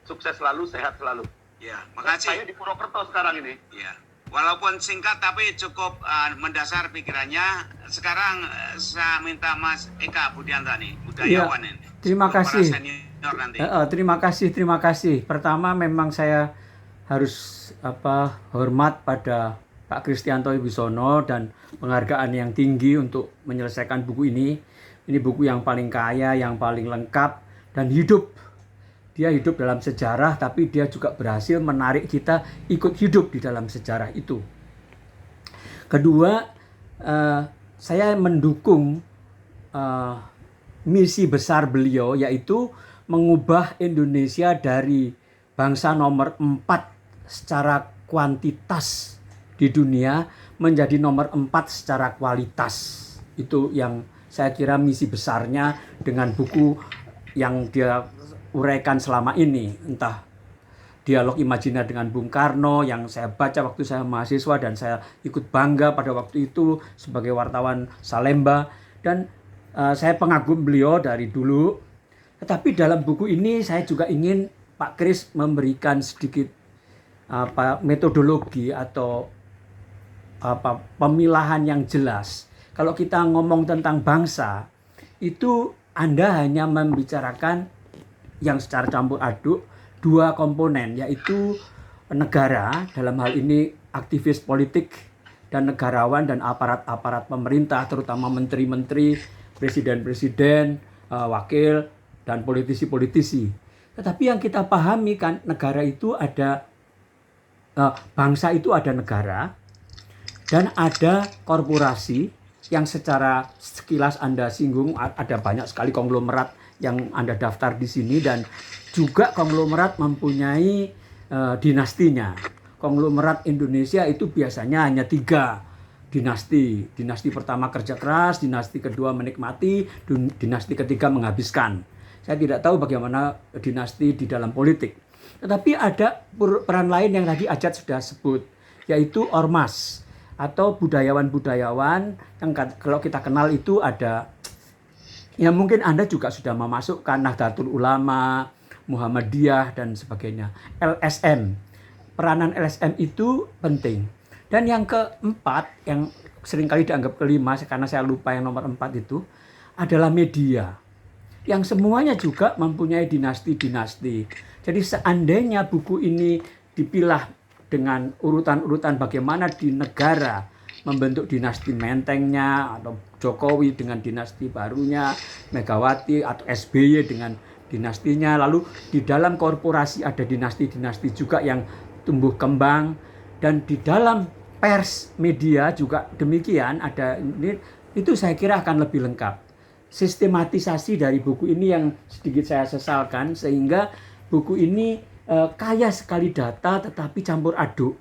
Sukses selalu, sehat selalu. Ya, makasih. Saya di Purwokerto sekarang ini. Ya, walaupun singkat tapi cukup mendasar pikirannya. Sekarang saya minta Mas Eka Budianta nih, budayawan ini. Terima kasih. Nanti. Terima kasih. Pertama memang saya harus hormat pada Pak Kristianto Wibisono dan penghargaan yang tinggi untuk menyelesaikan buku ini. Ini buku yang paling kaya, yang paling lengkap dan hidup. Dia hidup dalam sejarah, tapi dia juga berhasil menarik kita ikut hidup di dalam sejarah itu. Kedua, saya mendukung misi besar beliau, yaitu mengubah Indonesia dari bangsa nomor 4 secara kuantitas di dunia menjadi nomor 4 secara kualitas. Itu yang saya kira misi besarnya dengan buku yang dia uraikan selama ini, entah dialog imajiner dengan Bung Karno yang saya baca waktu saya mahasiswa dan saya ikut bangga pada waktu itu sebagai wartawan Salemba, dan saya pengagum beliau dari dulu. Tetapi dalam buku ini saya juga ingin Pak Kris memberikan sedikit metodologi atau pemilahan yang jelas. Kalau kita ngomong tentang bangsa, itu Anda hanya membicarakan yang secara campur aduk dua komponen, yaitu negara, dalam hal ini aktivis politik dan negarawan dan aparat-aparat pemerintah, terutama menteri-menteri, presiden-presiden, wakil, dan politisi-politisi. Tetapi yang kita pahami kan, negara itu ada, bangsa itu ada negara dan ada korporasi yang secara sekilas Anda singgung, ada banyak sekali konglomerat yang Anda daftar di sini, dan juga konglomerat mempunyai dinastinya. Konglomerat Indonesia itu biasanya hanya 3 dinasti. Dinasti pertama kerja keras, dinasti kedua menikmati, dinasti ketiga menghabiskan. Saya tidak tahu bagaimana dinasti di dalam politik. Tetapi ada peran lain yang tadi Ajat sudah sebut, yaitu ormas atau budayawan-budayawan yang kalau kita kenal itu ada, ya mungkin Anda juga sudah memasukkan Nahdlatul Ulama, Muhammadiyah dan sebagainya. LSM, peranan LSM itu penting. Dan yang keempat, yang seringkali dianggap kelima karena saya lupa yang nomor 4 itu, adalah media. Yang semuanya juga mempunyai dinasti-dinasti. Jadi seandainya buku ini dipilah dengan urutan-urutan bagaimana di negara membentuk dinasti Mentengnya, atau Jokowi dengan dinasti barunya, Megawati atau SBY dengan dinastinya, lalu di dalam korporasi ada dinasti-dinasti juga yang tumbuh kembang, dan di dalam pers media juga demikian ada ini, itu saya kira akan lebih lengkap. Sistematisasi dari buku ini yang sedikit saya sesalkan, sehingga buku ini kaya sekali data tetapi campur aduk.